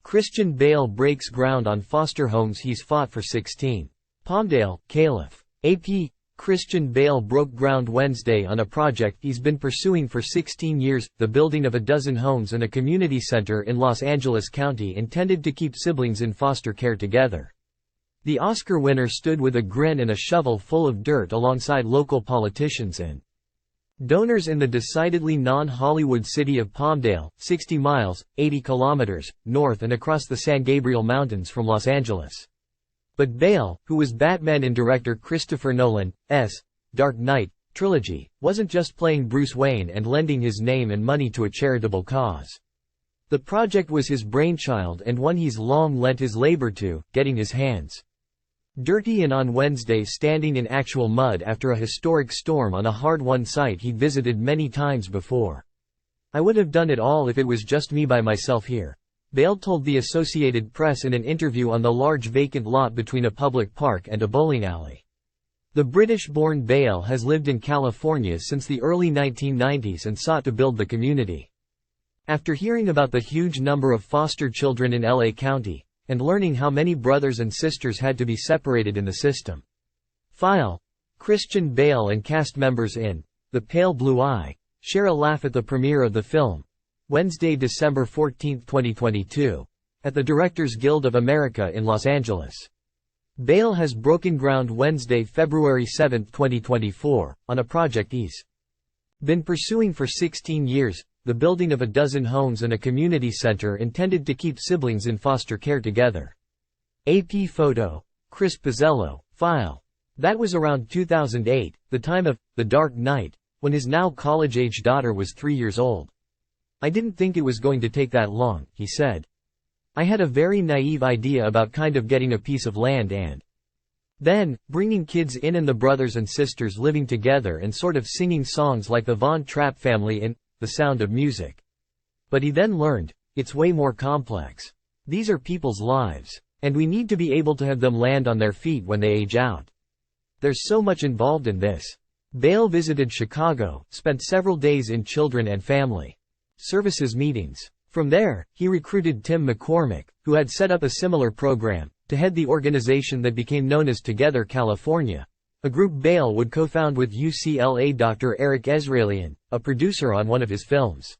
Christian Bale breaks ground on foster homes he's fought for 16. Palmdale, Calif. AP. Christian Bale broke ground Wednesday on a project he's been pursuing for 16 years, the building of a dozen homes and a community center in Los Angeles County intended to keep siblings in foster care together. The Oscar winner stood with a grin and a shovel full of dirt alongside local politicians and donors in the decidedly non-Hollywood city of Palmdale, 60 miles, 80 kilometers, north and across the San Gabriel Mountains from Los Angeles. But Bale, who was Batman in director Christopher Nolan's Dark Knight trilogy, wasn't just playing Bruce Wayne and lending his name and money to a charitable cause. The project was his brainchild and one he's long lent his labor to, getting his hands dirty and on Wednesday standing in actual mud after a historic storm on a hard-won site he'd visited many times before. "I would have done it all if it was just me by myself here," Bale told the Associated Press in an interview on the large vacant lot between a public park and a bowling alley. The British-born Bale has lived in California since the early 1990s and sought to build the community. After hearing about the huge number of foster children in LA County, and learning how many brothers and sisters had to be separated in the system. Christian Bale and cast members in The Pale Blue Eye share a laugh at the premiere of the film, Wednesday, December 14, 2022, at the Directors Guild of America in Los Angeles. Bale has broken ground Wednesday, February 7, 2024, on a project he's been pursuing for 16 years, the building of a dozen homes and a community center intended to keep siblings in foster care together. AP photo. Chris Pizzello. File. That was around 2008, the time of The Dark Knight, when his now college-age daughter was 3 years old. "I didn't think it was going to take that long," he said. "I had a very naive idea about kind of getting a piece of land and then bringing kids in and the brothers and sisters living together and sort of singing songs like the Von Trapp family in The Sound of Music. But he then learned, it's way more complex. These are people's lives. And we need to be able to have them land on their feet when they age out. There's so much involved in this." Bale visited Chicago, spent several days in children and family services meetings. From there, he recruited Tim McCormick, who had set up a similar program, to head the organization that became known as Together California, a group Bale would co-found with UCLA Dr. Eric Ezraelian, a producer on one of his films.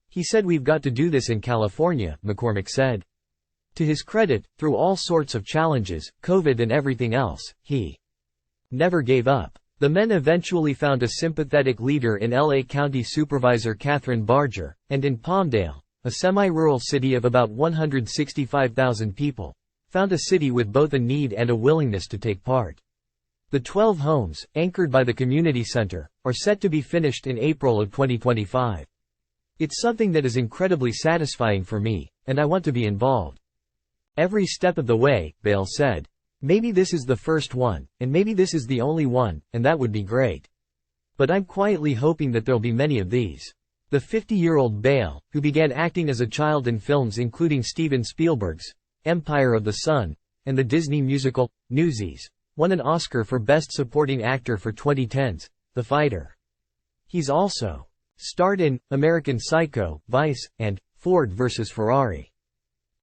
"He said we've got to do this in California," McCormick said. To his credit, through all sorts of challenges, COVID and everything else, he never gave up. The men eventually found a sympathetic leader in LA County Supervisor Catherine Barger, and in Palmdale, a semi-rural city of about 165,000 people, found a city with both a need and a willingness to take part. The 12 homes, anchored by the community center, are set to be finished in April of 2025. "It's something that is incredibly satisfying for me, and I want to be involved every step of the way," Bale said. "Maybe this is the first one, and maybe this is the only one, and that would be great. But I'm quietly hoping that there'll be many of these." The 50-year-old Bale, who began acting as a child in films including Steven Spielberg's Empire of the Sun, and the Disney musical, Newsies, won an Oscar for Best Supporting Actor for 2010's The Fighter. He's also starred in American Psycho, Vice, and Ford vs. Ferrari.